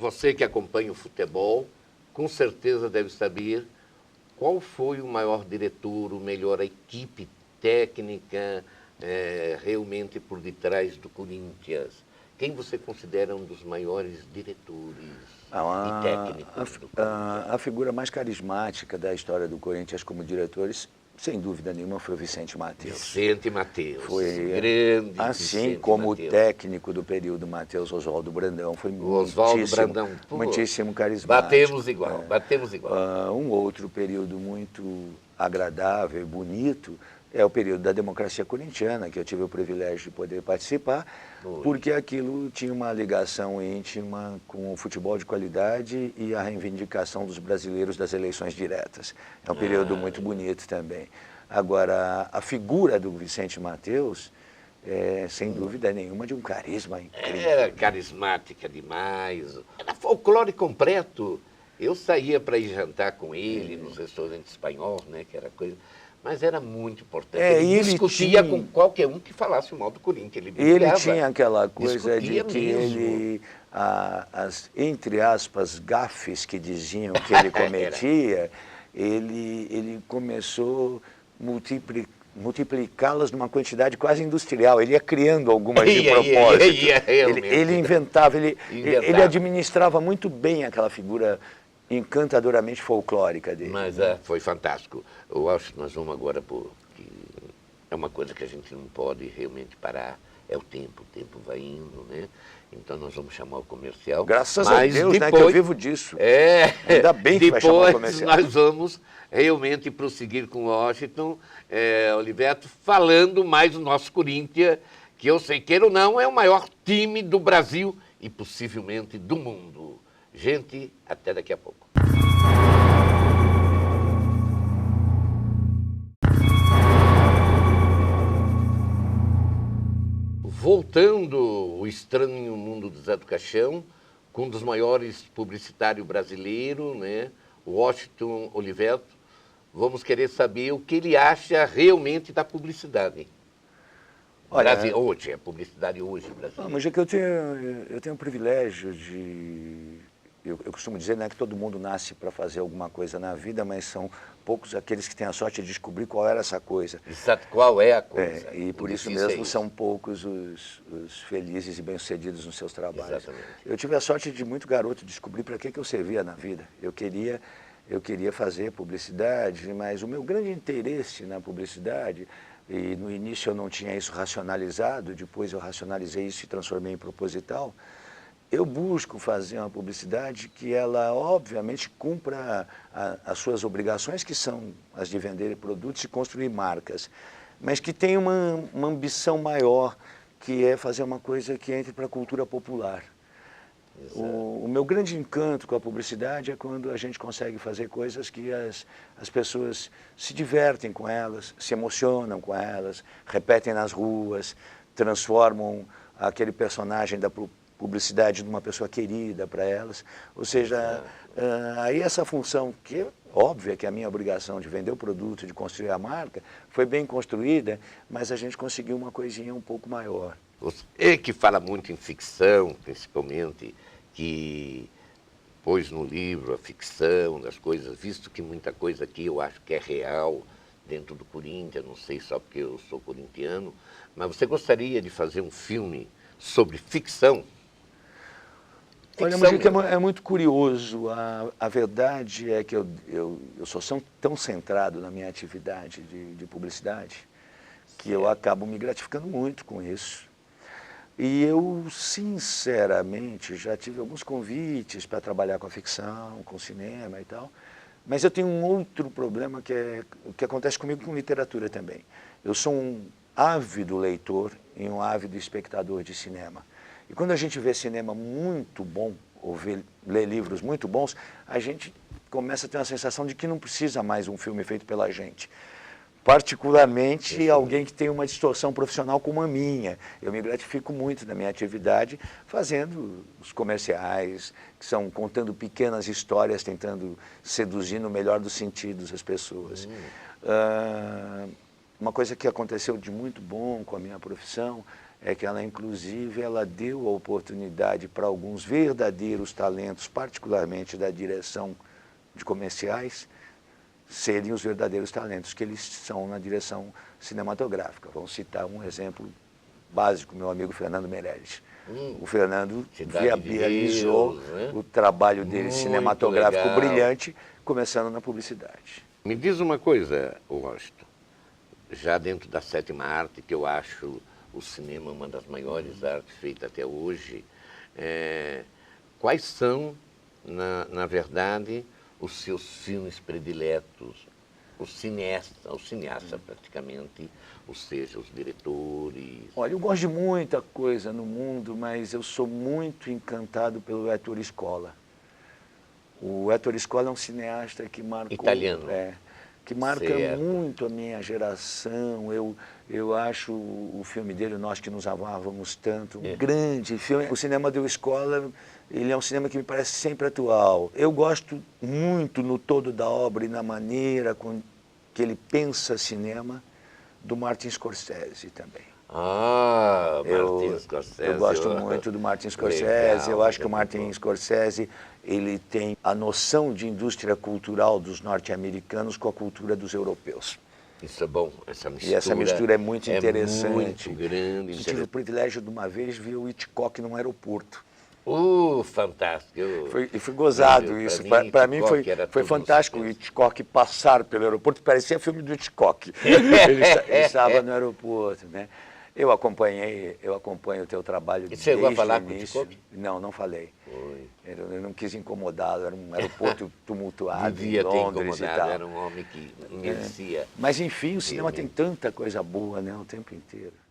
você que acompanha o futebol, com certeza deve saber qual foi o maior diretor, o melhor equipe técnica, realmente por detrás do Corinthians. Quem você considera um dos maiores diretores e técnicos do Corinthians? A figura mais carismática da história do Corinthians como diretores, sem dúvida nenhuma, foi o Vicente Matheus. Vicente Matheus, foi grande assim Vicente como Matheus. O técnico do período Matheus, Oswaldo Brandão, foi muitíssimo carismático. Batemos igual, batemos igual. Um outro período muito agradável e bonito é o período da democracia corintiana, que eu tive o privilégio de poder participar, porque aquilo tinha uma ligação íntima com o futebol de qualidade e a reivindicação dos brasileiros das eleições diretas. É um período muito bonito também. Agora, a figura do Vicente Matheus é, sem dúvida nenhuma, de um carisma incrível. Era carismática demais, era folclore completo. Eu saía para ir jantar com ele nos restaurantes espanhóis, né, que era coisa... Mas era muito importante. Ele discutia com qualquer um que falasse o mal do Corinthians. Ele tinha aquela coisa de que ele, as, entre aspas, gafes que diziam que ele cometia, ele começou a multiplicá-las numa quantidade quase industrial. Ele ia criando algumas de propósito. Ele inventava, ele administrava muito bem aquela figura encantadoramente folclórica dele. Mas foi fantástico. Eu acho que nós vamos agora, porque é uma coisa que a gente não pode realmente parar, é o tempo vai indo, né? Então nós vamos chamar o comercial. Graças a Deus, depois, né, que eu vivo disso. Ainda bem que vai chamar o comercial. Nós vamos realmente prosseguir com o Washington, Oliveto, falando mais do nosso Corinthians, que eu sei, queira ou não, é o maior time do Brasil e possivelmente do mundo. Gente, até daqui a pouco. Voltando o estranho mundo do Zé do Caixão, com um dos maiores publicitários brasileiros, né, Washington Oliveto, vamos querer saber o que ele acha realmente da publicidade. Olha, Brasil, hoje, a publicidade hoje, Brasil. Mas é que eu tenho o privilégio de... Eu costumo dizer, né, que todo mundo nasce para fazer alguma coisa na vida, mas são poucos aqueles que têm a sorte de descobrir qual era essa coisa. Exato, qual é a coisa. E por isso mesmo são poucos os felizes e bem-sucedidos nos seus trabalhos. Exatamente. Eu tive a sorte de muito garoto descobrir para que eu servia na vida. Eu queria fazer publicidade, mas o meu grande interesse na publicidade, e no início eu não tinha isso racionalizado, depois eu racionalizei isso e transformei em proposital. Eu busco fazer uma publicidade que ela, obviamente, cumpra as suas obrigações, que são as de vender produtos e construir marcas, mas que tenha uma ambição maior, que é fazer uma coisa que entre para a cultura popular. O meu grande encanto com a publicidade é quando a gente consegue fazer coisas que as pessoas se divertem com elas, se emocionam com elas, repetem nas ruas, transformam aquele personagem da publicidade de uma pessoa querida para elas. Ou seja, aí essa função, que é óbvia que é a minha obrigação de vender o produto, de construir a marca, foi bem construída, mas a gente conseguiu uma coisinha um pouco maior. Você que fala muito em ficção, principalmente, que pôs no livro a ficção das coisas, visto que muita coisa aqui eu acho que é real dentro do Corinthians, não sei só porque eu sou corintiano, mas você gostaria de fazer um filme sobre ficção? Olha, Mojica, é muito curioso. A verdade é que eu sou tão centrado na minha atividade de publicidade que eu acabo me gratificando muito com isso. E eu, sinceramente, já tive alguns convites para trabalhar com a ficção, com o cinema e tal, mas eu tenho um outro problema que acontece comigo com literatura também. Eu sou um ávido leitor e um ávido espectador de cinema. E quando a gente vê cinema muito bom, ou lê livros muito bons, a gente começa a ter uma sensação de que não precisa mais um filme feito pela gente. Particularmente alguém que tem uma distorção profissional como a minha. Eu me gratifico muito na minha atividade fazendo os comerciais, que são contando pequenas histórias, tentando seduzir no melhor dos sentidos as pessoas. Uma coisa que aconteceu de muito bom com a minha profissão é que ela, inclusive, ela deu a oportunidade para alguns verdadeiros talentos, particularmente da direção de comerciais, serem os verdadeiros talentos que eles são na direção cinematográfica. Vamos citar um exemplo básico, meu amigo Fernando Meirelles. O Fernando viabilizou o trabalho dele cinematográfico brilhante, começando na publicidade. Me diz uma coisa, Washington, já dentro da sétima arte, que eu acho o cinema uma das maiores artes feitas até hoje, quais são, na verdade, os seus filmes prediletos, o cineasta praticamente, ou seja, os diretores? Olha, eu gosto de muita coisa no mundo, mas eu sou muito encantado pelo Ettore Scola. O Ettore Scola é um cineasta que marcou... Italiano. Que marca certo. muito a minha geração. Eu acho o filme dele, Nós Que Nos Amávamos Tanto, um grande filme. O cinema do Scola, ele é um cinema que me parece sempre atual. Eu gosto muito no todo da obra e na maneira com que ele pensa cinema, do Martin Scorsese também. Martin Scorsese. Eu gosto muito do Martin Scorsese. Legal, eu acho que o Martin Scorsese, ele tem a noção de indústria cultural dos norte-americanos com a cultura dos europeus. Isso é bom, essa mistura. E essa mistura é muito interessante. Muito grande. Eu tive o privilégio de uma vez ver o Hitchcock num aeroporto. Fantástico. Foi gozado isso. Para mim foi fantástico o Hitchcock passar pelo aeroporto, parecia filme do Hitchcock. Ele estava no aeroporto, né? Eu acompanho o teu trabalho desde o início. E chegou a falar com o Hitchcock? Não falei. Eu não quis incomodá-lo, era um aeroporto tumultuado Devia em Londres ter e tal. Era um homem que merecia. Mas enfim, o cinema tem tanta coisa boa, né, o tempo inteiro.